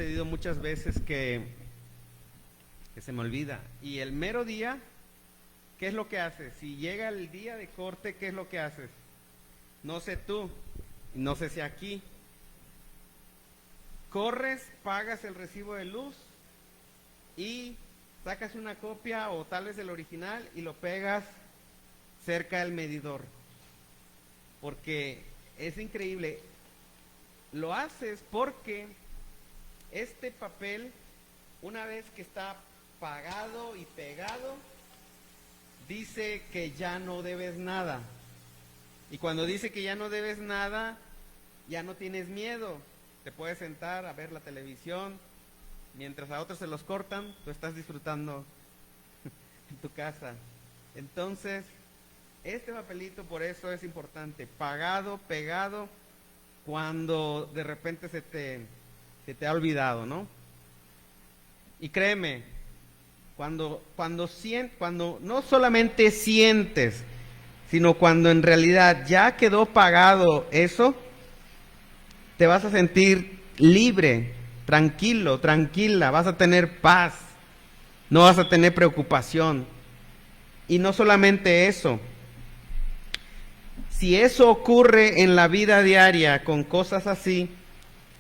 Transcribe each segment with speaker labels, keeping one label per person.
Speaker 1: sucedido muchas veces que se me olvida. Y el mero día, ¿qué es lo que haces? Si llega el día de corte, ¿qué es lo que haces? No sé tú, no sé si aquí. Corres, pagas el recibo de luz y sacas una copia o tal vez el original y lo pegas cerca del medidor. Porque es increíble. Lo haces porque este papel, una vez que está pagado y pegado, dice que ya no debes nada. Y cuando dice que ya no debes nada, ya no tienes miedo. Te puedes sentar a ver la televisión, mientras a otros se los cortan, tú estás disfrutando en tu casa. Entonces, este papelito por eso es importante, pagado, pegado, cuando de repente se te ha olvidado, ¿no? Y créeme, cuando no solamente sientes, sino cuando en realidad ya quedó pagado eso, te vas a sentir libre, tranquilo, tranquila, vas a tener paz, no vas a tener preocupación. Y no solamente eso, si eso ocurre en la vida diaria con cosas así,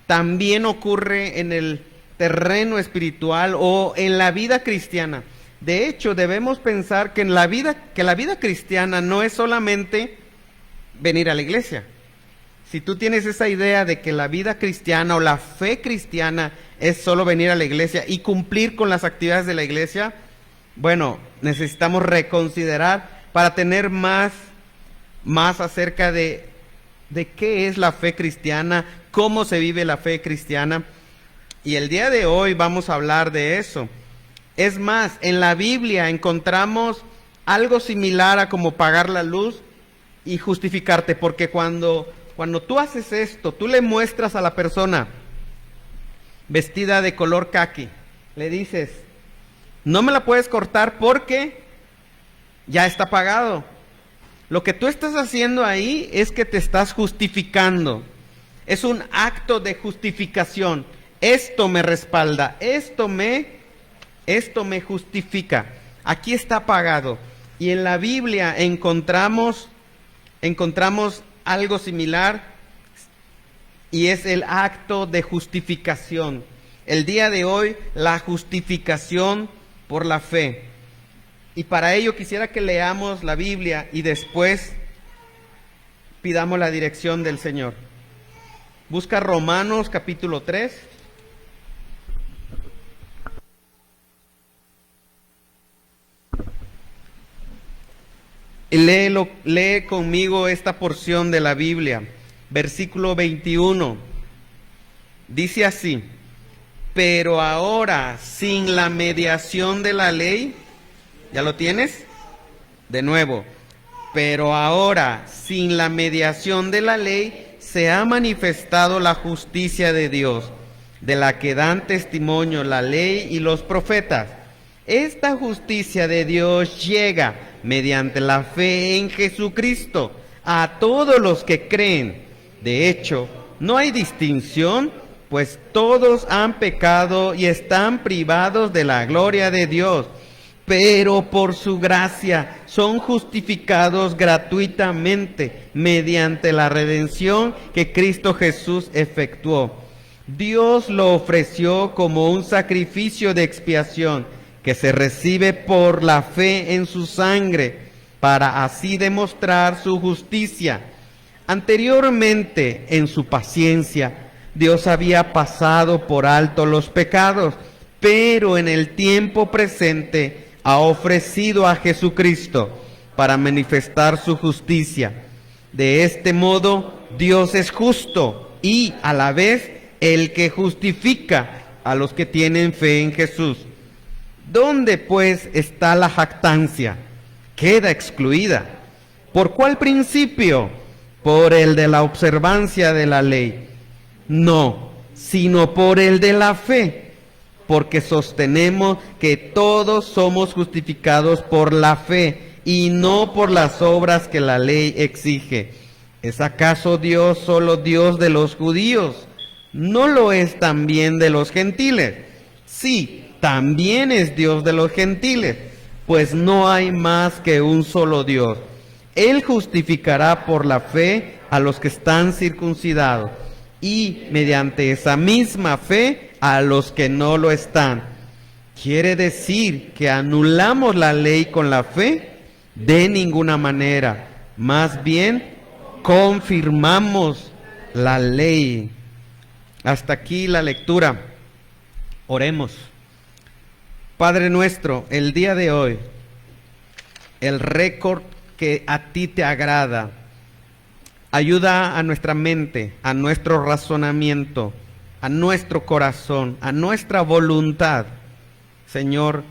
Speaker 1: también ocurre en el terreno espiritual o en la vida cristiana. De hecho, debemos pensar que la vida cristiana no es solamente venir a la iglesia. Si tú tienes esa idea de que la vida cristiana o la fe cristiana es solo venir a la iglesia y cumplir con las actividades de la iglesia, bueno, necesitamos reconsiderar para tener más acerca de qué es la fe cristiana, cómo se vive la fe cristiana. Y el día de hoy vamos a hablar de eso. Es más, en la Biblia encontramos algo similar a como pagar la luz y justificarte, porque cuando tú haces esto, tú le muestras a la persona vestida de color caqui, le dices, no me la puedes cortar porque ya está pagado. Lo que tú estás haciendo ahí es que te estás justificando. Es un acto de justificación. Esto me respalda, esto me justifica. Aquí está pagado. Y en la Biblia encontramos algo similar y es el acto de justificación. El día de hoy, la justificación por la fe. Y para ello quisiera que leamos la Biblia y después pidamos la dirección del Señor. Busca Romanos capítulo 3. Y lee conmigo esta porción de la Biblia, versículo 21. Dice así: pero ahora, sin la mediación de la ley, ¿ya lo tienes? De nuevo, pero ahora, sin la mediación de la ley, se ha manifestado la justicia de Dios, de la que dan testimonio la ley y los profetas. Esta justicia de Dios llega mediante la fe en Jesucristo a todos los que creen. De hecho, no hay distinción, pues todos han pecado y están privados de la gloria de Dios, pero por su gracia son justificados gratuitamente mediante la redención que Cristo Jesús efectuó. Dios lo ofreció como un sacrificio de expiación que se recibe por la fe en su sangre, para así demostrar su justicia. Anteriormente, en su paciencia, Dios había pasado por alto los pecados, pero en el tiempo presente ha ofrecido a Jesucristo para manifestar su justicia. De este modo, Dios es justo y a la vez el que justifica a los que tienen fe en Jesús. ¿Dónde pues está la jactancia? Queda excluida. ¿Por cuál principio? ¿Por el de la observancia de la ley? No, sino por el de la fe, porque sostenemos que todos somos justificados por la fe y no por las obras que la ley exige. ¿Es acaso Dios solo Dios de los judíos? ¿no lo es también de los gentiles? Sí, también es Dios de los gentiles, pues no hay más que un solo Dios. Él justificará por la fe a los que están circuncidados y mediante esa misma fe a los que no lo están. ¿Quiere decir que anulamos la ley con la fe? De ninguna manera. Más bien, confirmamos la ley. Hasta aquí la lectura. Oremos. Padre nuestro, el día de hoy, el récord que a ti te agrada, ayuda a nuestra mente, a nuestro razonamiento, a nuestro corazón, a nuestra voluntad, Señor,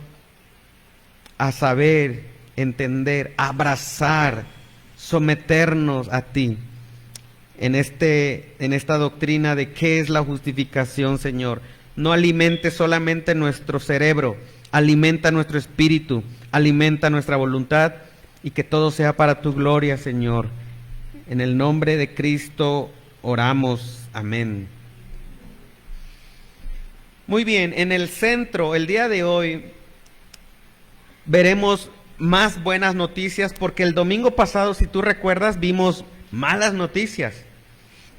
Speaker 1: a saber, entender, abrazar, someternos a ti en esta doctrina de qué es la justificación, Señor. No alimente solamente nuestro cerebro, alimenta nuestro espíritu, alimenta nuestra voluntad, y que todo sea para tu gloria, Señor. En el nombre de Cristo oramos. Amén. Muy bien, en el centro, el día de hoy, veremos más buenas noticias, porque el domingo pasado, si tú recuerdas, vimos malas noticias.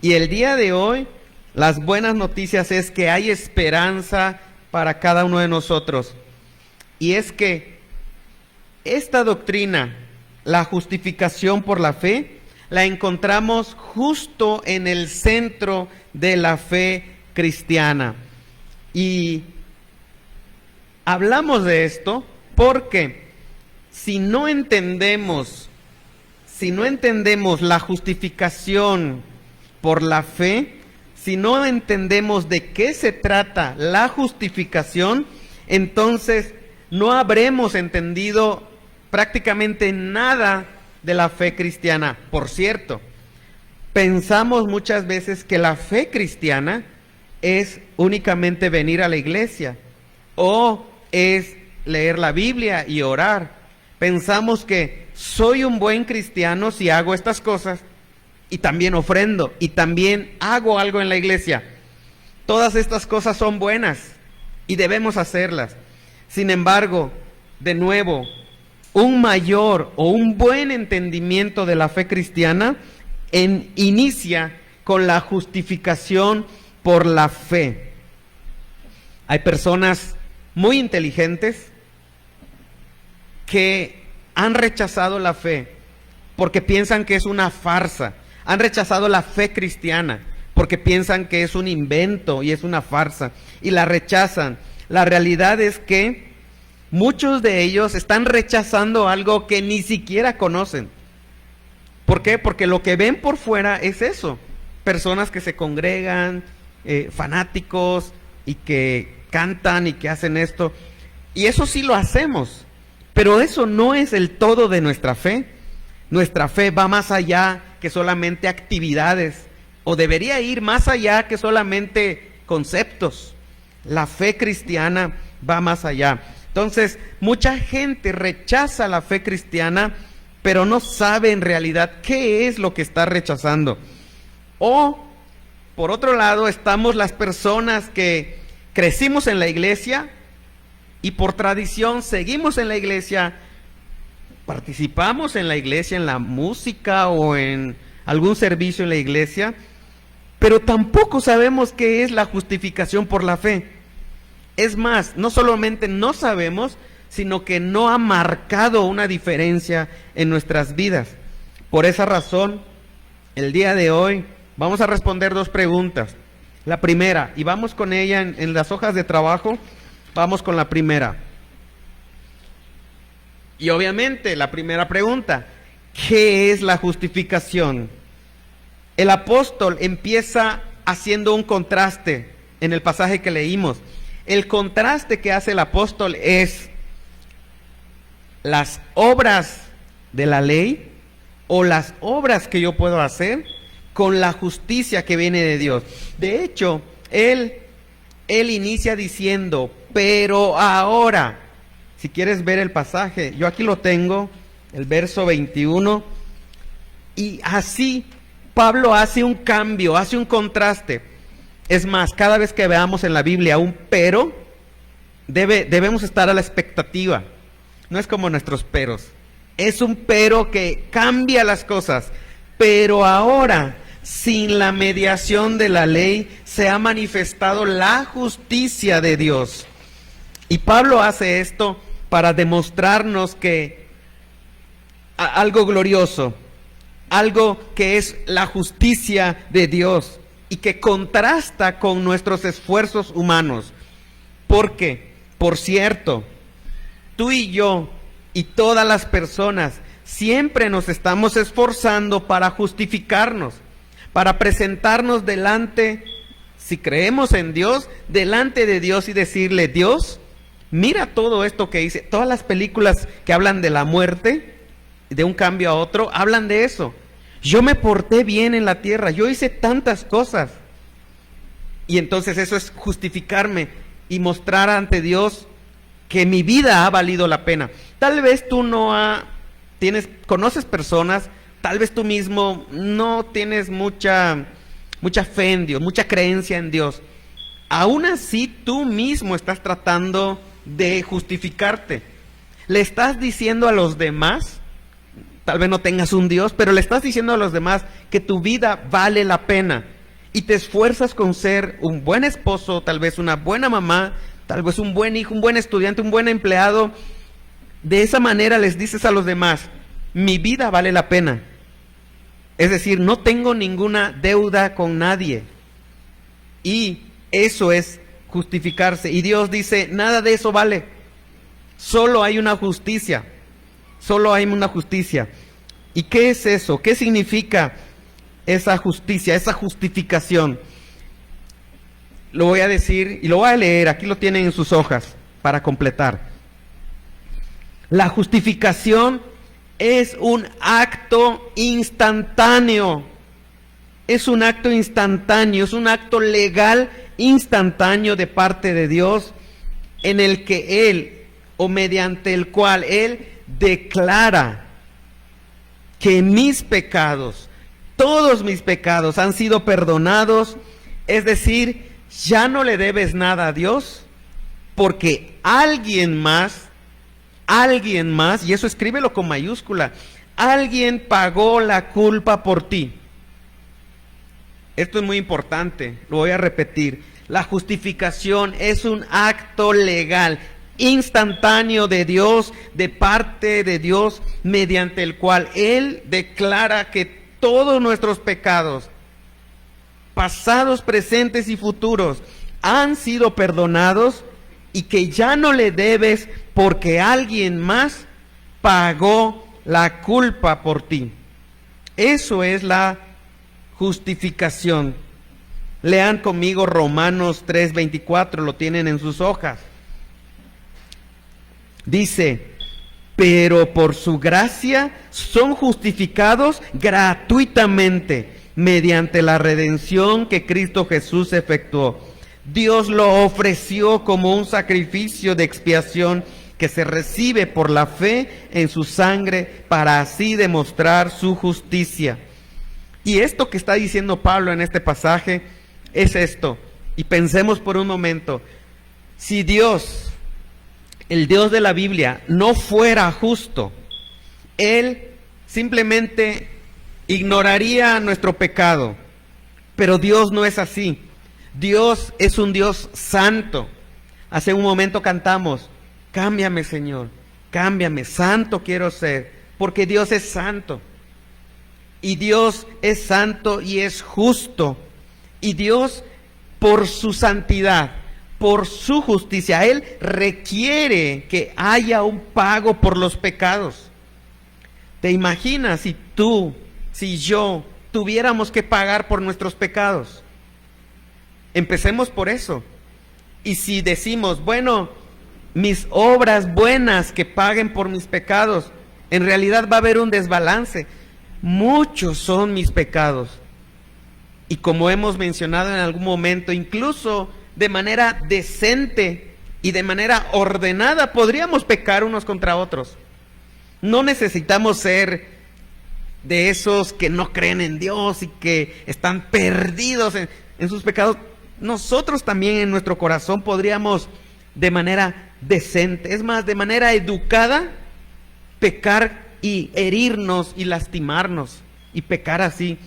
Speaker 1: Y el día de hoy, las buenas noticias es que hay esperanza para cada uno de nosotros. Y es que esta doctrina, la justificación por la fe, la encontramos justo en el centro de la fe cristiana. Y hablamos de esto porque si no entendemos la justificación por la fe, si no entendemos de qué se trata la justificación, entonces no habremos entendido prácticamente nada de la fe cristiana. Por cierto, pensamos muchas veces que la fe cristiana es únicamente venir a la iglesia o es leer la Biblia y orar. Pensamos que soy un buen cristiano si hago estas cosas y también ofrendo y también hago algo en la iglesia. Todas estas cosas son buenas y debemos hacerlas. Sin embargo, de nuevo, un mayor o un buen entendimiento de la fe cristiana inicia con la justificación por la fe. Hay personas muy inteligentes que han rechazado la fe porque piensan que es una farsa. Han rechazado la fe cristiana porque piensan que es un invento y es una farsa y la rechazan. La realidad es que muchos de ellos están rechazando algo que ni siquiera conocen. ¿Por qué? Porque lo que ven por fuera es eso. Personas que se congregan, fanáticos y que cantan y que hacen esto. Y eso sí lo hacemos. Pero eso no es el todo de nuestra fe. Nuestra fe va más allá que solamente actividades. O debería ir más allá que solamente conceptos. La fe cristiana va más allá. Entonces, mucha gente rechaza la fe cristiana, pero no sabe en realidad qué es lo que está rechazando. O, por otro lado, estamos las personas que crecimos en la iglesia y por tradición seguimos en la iglesia, participamos en la iglesia, en la música o en algún servicio en la iglesia, pero tampoco sabemos qué es la justificación por la fe. Es más, no solamente no sabemos, sino que no ha marcado una diferencia en nuestras vidas. Por esa razón, el día de hoy vamos a responder dos preguntas. La primera, y vamos con ella en las hojas de trabajo, vamos con la primera. Y obviamente la primera pregunta, ¿qué es la justificación? El apóstol empieza haciendo un contraste en el pasaje que leímos. El contraste que hace el apóstol es las obras de la ley o las obras que yo puedo hacer con la justicia que viene de Dios. De hecho, él inicia diciendo, pero ahora, si quieres ver el pasaje, yo aquí lo tengo, el verso 21, y así Pablo hace un cambio, hace un contraste. Es más, cada vez que veamos en la Biblia un pero, debemos estar a la expectativa. No es como nuestros peros. Es un pero que cambia las cosas. Pero ahora, sin la mediación de la ley, se ha manifestado la justicia de Dios. Y Pablo hace esto para demostrarnos que algo glorioso, algo que es la justicia de Dios y que contrasta con nuestros esfuerzos humanos. Porque, por cierto, tú y yo y todas las personas siempre nos estamos esforzando para justificarnos, para presentarnos delante, si creemos en Dios, delante de Dios y decirle: Dios, mira todo esto que hice. Todas las películas que hablan de la muerte, de un cambio a otro, hablan de eso. Yo me porté bien en la tierra, yo hice tantas cosas. Y entonces eso es justificarme y mostrar ante Dios que mi vida ha valido la pena. Tal vez tú conoces personas, tal vez tú mismo no tienes mucha fe en Dios, mucha creencia en Dios. Aún así tú mismo estás tratando de justificarte. Le estás diciendo a los demás, tal vez no tengas un Dios, pero le estás diciendo a los demás que tu vida vale la pena. Y te esfuerzas con ser un buen esposo, tal vez una buena mamá, tal vez un buen hijo, un buen estudiante, un buen empleado. De esa manera les dices a los demás: mi vida vale la pena. Es decir, no tengo ninguna deuda con nadie. Y eso es justificarse. Y Dios dice: nada de eso vale. Solo hay una justicia. Solo hay una justicia. ¿Y qué es eso? ¿Qué significa esa justicia, esa justificación? Lo voy a decir y lo voy a leer. Aquí lo tienen en sus hojas para completar. La justificación es un acto instantáneo. Es un acto instantáneo, es un acto legal instantáneo de parte de Dios, en el que Él, o mediante el cual Él declara que mis pecados, todos mis pecados han sido perdonados. Es decir, ya no le debes nada a Dios, porque alguien más, y eso escríbelo con mayúscula, alguien pagó la culpa por ti. Esto es muy importante, lo voy a repetir. La justificación es un acto legal, instantáneo de Dios, de parte de Dios, mediante el cual Él declara que todos nuestros pecados, pasados, presentes y futuros, han sido perdonados y que ya no le debes porque alguien más pagó la culpa por ti. Eso es la justificación. Lean conmigo Romanos 3:24, lo tienen en sus hojas. Dice: pero por su gracia son justificados gratuitamente mediante la redención que Cristo Jesús efectuó. Dios lo ofreció como un sacrificio de expiación que se recibe por la fe en su sangre para así demostrar su justicia. Y esto que está diciendo Pablo en este pasaje es esto. Y pensemos por un momento: si Dios, el Dios de la Biblia, no fuera justo, Él simplemente ignoraría nuestro pecado. Pero Dios no es así. Dios es un Dios santo. Hace un momento cantamos: cámbiame, Señor, cámbiame, santo quiero ser, porque Dios es santo. Y Dios es santo y es justo. Y Dios, por su santidad, por su justicia, Él requiere que haya un pago por los pecados. ¿Te imaginas si tú, si yo, tuviéramos que pagar por nuestros pecados? Empecemos por eso. Y si decimos: bueno, mis obras buenas que paguen por mis pecados, en realidad va a haber un desbalance. Muchos son mis pecados. Y como hemos mencionado en algún momento, incluso de manera decente y de manera ordenada podríamos pecar unos contra otros. No necesitamos ser de esos que no creen en Dios y que están perdidos en sus pecados. nosotros también en nuestro corazón podríamos de manera decente, es más, de manera educada, pecar y herirnos y lastimarnos y pecar así.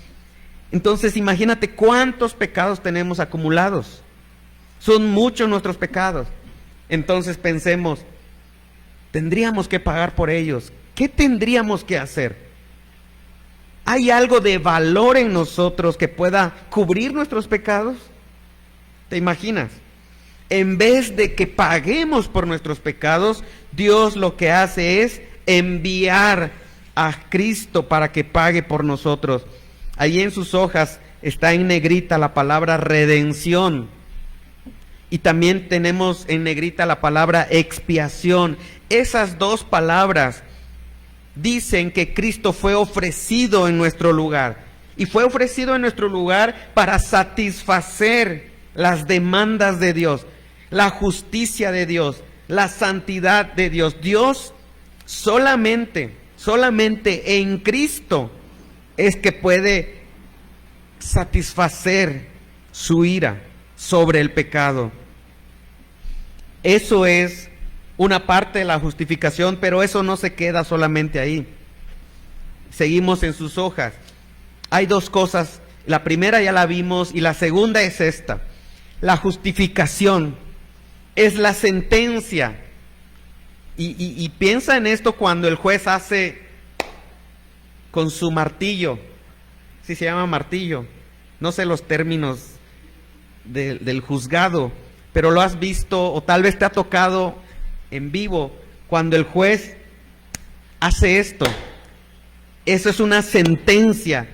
Speaker 1: Entonces imagínate cuántos pecados tenemos acumulados. Son muchos nuestros pecados. Entonces pensemos, tendríamos que pagar por ellos. ¿Qué tendríamos que hacer? ¿Hay algo de valor en nosotros que pueda cubrir nuestros pecados? ¿Te imaginas? En vez de que paguemos por nuestros pecados, Dios lo que hace es enviar a Cristo para que pague por nosotros. Allí en sus hojas está en negrita la palabra redención. Y también tenemos en negrita la palabra expiación. Esas dos palabras dicen que Cristo fue ofrecido en nuestro lugar. Y fue ofrecido en nuestro lugar para satisfacer las demandas de Dios, la justicia de Dios, la santidad de Dios. Dios solamente en Cristo es que puede satisfacer su ira sobre el pecado. Eso es una parte de la justificación, pero eso no se queda solamente ahí. Seguimos en sus hojas. Hay dos cosas. La primera ya la vimos y la segunda es esta. La justificación es la sentencia. Y piensa en esto cuando el juez hace con su martillo. Sí se llama martillo. No sé los términos del juzgado, pero lo has visto o tal vez te ha tocado en vivo cuando el juez hace esto. Eso es una sentencia,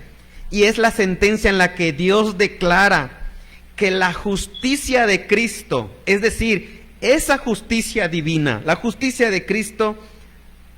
Speaker 1: y es la sentencia en la que Dios declara que la justicia de Cristo, es decir, esa justicia divina, la justicia de Cristo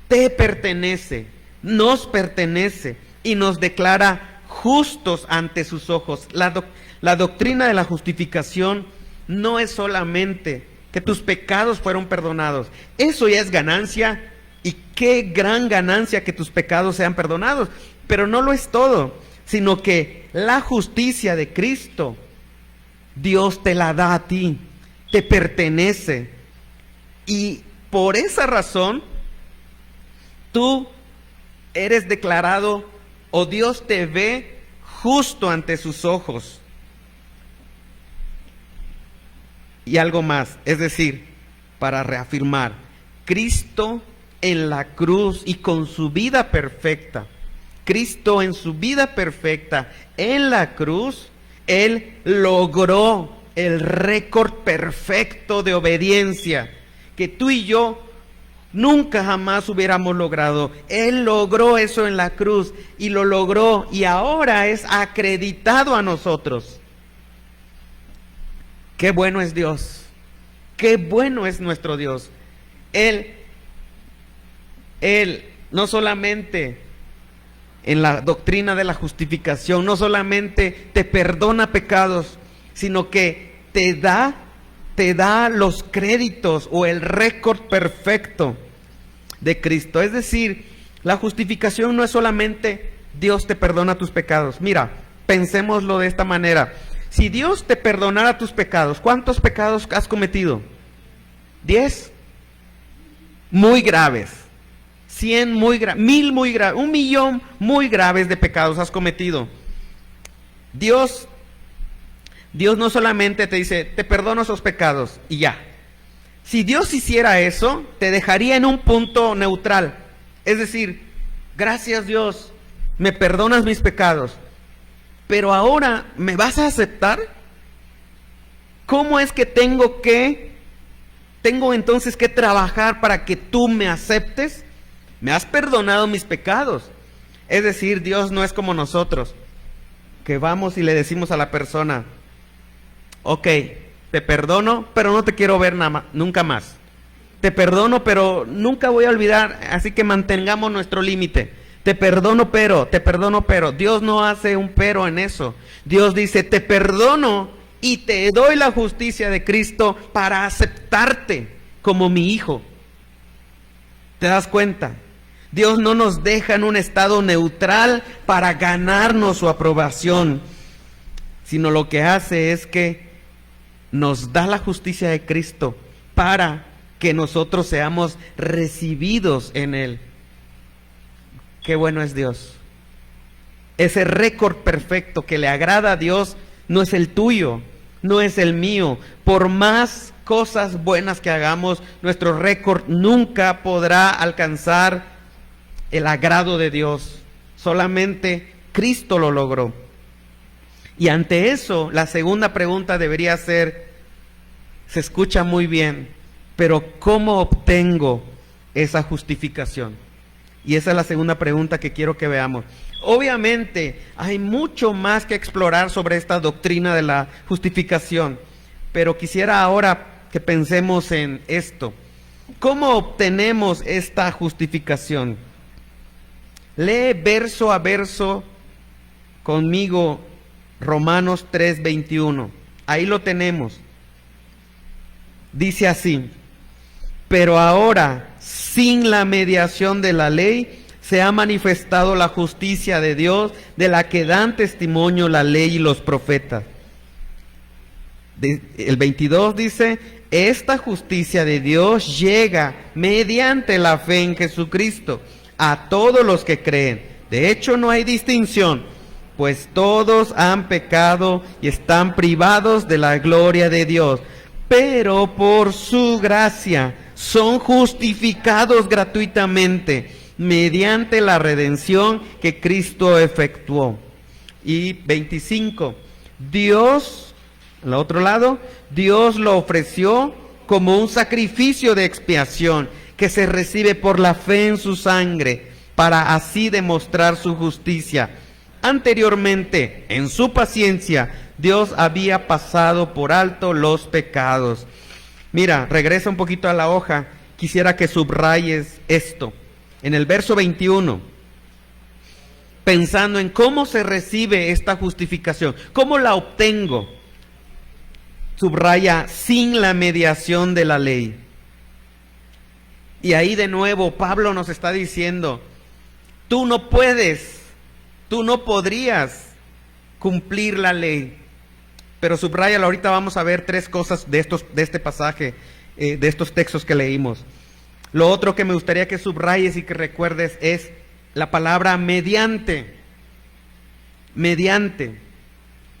Speaker 1: te pertenece, nos pertenece y nos declara justos ante sus ojos. La doctrina de la justificación no es solamente que tus pecados fueron perdonados. Eso ya es ganancia, y qué gran ganancia que tus pecados sean perdonados. Pero no lo es todo, sino que la justicia de Cristo, Dios te la da a ti, te pertenece. Y por esa razón, tú eres declarado, o Dios te ve justo ante sus ojos. Y algo más, es decir, para reafirmar, Cristo en la cruz y con su vida perfecta, Cristo en su vida perfecta, en la cruz, Él logró el récord perfecto de obediencia que tú y yo nunca jamás hubiéramos logrado. Él logró eso en la cruz y lo logró, y ahora es acreditado a nosotros. Qué bueno es Dios, qué bueno es nuestro Dios. Él no solamente en la doctrina de la justificación, no solamente te perdona pecados, sino que te da los créditos o el récord perfecto de Cristo. Es decir, la justificación no es solamente Dios te perdona tus pecados. Mira, pensémoslo de esta manera. Si Dios te perdonara tus pecados, ¿cuántos pecados has cometido? 10 muy graves, 100 muy graves, 1000 muy graves, 1.000.000 muy graves de pecados has cometido. Dios no solamente te dice, te perdono esos pecados y ya. Si Dios hiciera eso, te dejaría en un punto neutral. Es decir, gracias Dios, me perdonas mis pecados, pero ahora ¿me vas a aceptar? ¿Cómo es que tengo entonces que trabajar para que tú me aceptes? Me has perdonado mis pecados. Es decir, Dios no es como nosotros, que vamos y le decimos a la persona, ok, te perdono, pero no te quiero ver nunca más. Te perdono, pero nunca voy a olvidar, así que mantengamos nuestro límite. Te perdono, pero. Dios no hace un pero en eso. Dios dice, te perdono y te doy la justicia de Cristo para aceptarte como mi hijo. ¿Te das cuenta? Dios no nos deja en un estado neutral para ganarnos su aprobación, sino lo que hace es que nos da la justicia de Cristo para que nosotros seamos recibidos en Él. Qué bueno es Dios. Ese récord perfecto que le agrada a Dios no es el tuyo, no es el mío. Por más cosas buenas que hagamos, nuestro récord nunca podrá alcanzar el agrado de Dios. Solamente Cristo lo logró. Y ante eso, la segunda pregunta debería ser, se escucha muy bien, pero ¿cómo obtengo esa justificación? Y esa es la segunda pregunta que quiero que veamos. Obviamente, hay mucho más que explorar sobre esta doctrina de la justificación, pero quisiera ahora que pensemos en esto. ¿Cómo obtenemos esta justificación? Lee verso a verso conmigo Romanos 3:21. Ahí lo tenemos. Dice así: pero ahora, sin la mediación de la ley, se ha manifestado la justicia de Dios, de la que dan testimonio la ley y los profetas. El 22 dice: esta justicia de Dios llega mediante la fe en Jesucristo a todos los que creen. De hecho, no hay distinción, pues todos han pecado y están privados de la gloria de Dios. Pero por su gracia son justificados gratuitamente mediante la redención que Cristo efectuó. Y 25, Dios, al otro lado, Dios lo ofreció como un sacrificio de expiación que se recibe por la fe en su sangre, para así demostrar su justicia. Anteriormente, en su paciencia, Dios había pasado por alto los pecados. Mira, regresa un poquito a la hoja. Quisiera que subrayes esto. En el verso 21, pensando en cómo se recibe esta justificación, cómo la obtengo, subraya: sin la mediación de la ley. Y ahí de nuevo Pablo nos está diciendo, tú no puedes, tú no podrías cumplir la ley. Pero subráyalo, ahorita vamos a ver tres cosas de este pasaje, de estos textos que leímos. Lo otro que me gustaría que subrayes y que recuerdes es la palabra mediante. Mediante.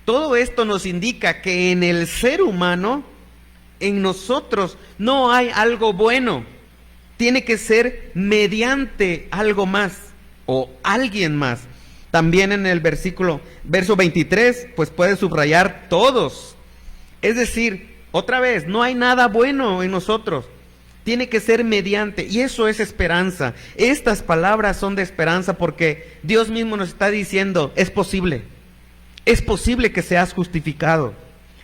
Speaker 1: Todo esto nos indica que en el ser humano, en nosotros, no hay algo bueno. Tiene que ser mediante algo más o alguien más. También en el verso 23, pues puedes subrayar todos. Es decir, otra vez, no hay nada bueno en nosotros. Tiene que ser mediante, y eso es esperanza. Estas palabras son de esperanza porque Dios mismo nos está diciendo, es posible que seas justificado,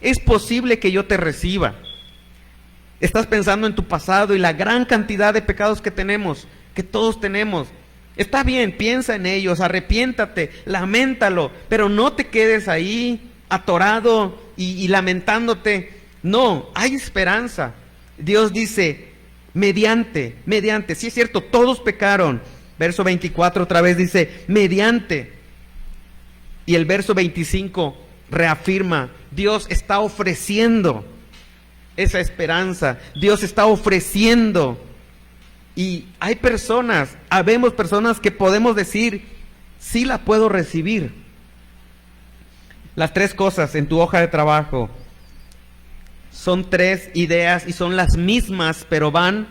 Speaker 1: es posible que yo te reciba. Estás pensando en tu pasado y la gran cantidad de pecados que tenemos, que todos tenemos. Está bien, piensa en ellos, arrepiéntate, laméntalo, pero no te quedes ahí atorado y lamentándote. No, hay esperanza. Dios dice, mediante, sí es cierto, todos pecaron. Verso 24 otra vez dice, mediante. Y el verso 25 reafirma, Dios está ofreciendo esa esperanza, Dios está ofreciendo. Y hay personas, habemos personas que podemos decir, sí la puedo recibir. Las tres cosas en tu hoja de trabajo son tres ideas y son las mismas, pero van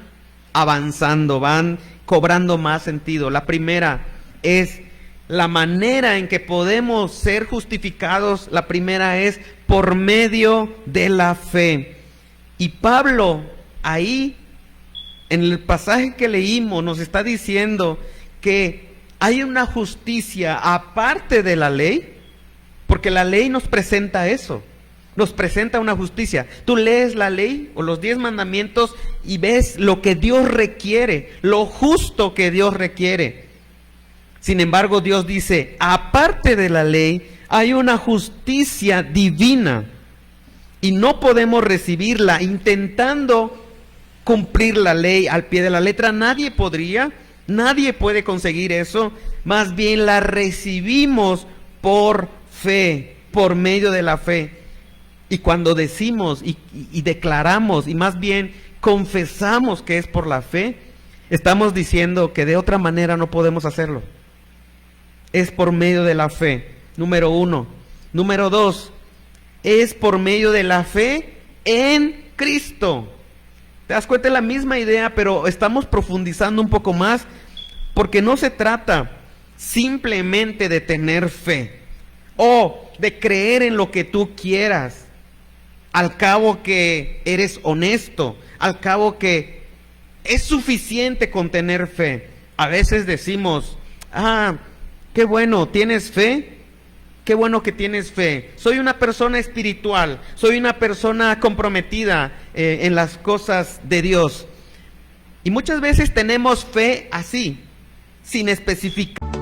Speaker 1: avanzando, van cobrando más sentido. La primera es la manera en que podemos ser justificados. La primera es por medio de la fe. Y Pablo ahí, en el pasaje que leímos, nos está diciendo que hay una justicia aparte de la ley, porque la ley nos presenta eso, nos presenta una justicia. Tú lees la ley o los 10 mandamientos y ves lo que Dios requiere, lo justo que Dios requiere. Sin embargo, Dios dice, aparte de la ley, hay una justicia divina y no podemos recibirla intentando cumplir la ley al pie de la letra. Nadie puede conseguir eso. Más bien la recibimos por fe, por medio de la fe. Y cuando decimos y declaramos, y más bien confesamos que es por la fe, estamos diciendo que de otra manera no podemos hacerlo. Es por medio de la fe, número 1. Número 2, es por medio de la fe en Cristo. ¿Te das cuenta? Es la misma idea, pero estamos profundizando un poco más, porque no se trata simplemente de tener fe o de creer en lo que tú quieras. Al cabo que eres honesto, al cabo que es suficiente con tener fe. A veces decimos, qué bueno, ¿tienes fe? Qué bueno que tienes fe. Soy una persona espiritual, soy una persona comprometida en las cosas de Dios. Y muchas veces tenemos fe así, sin especificar.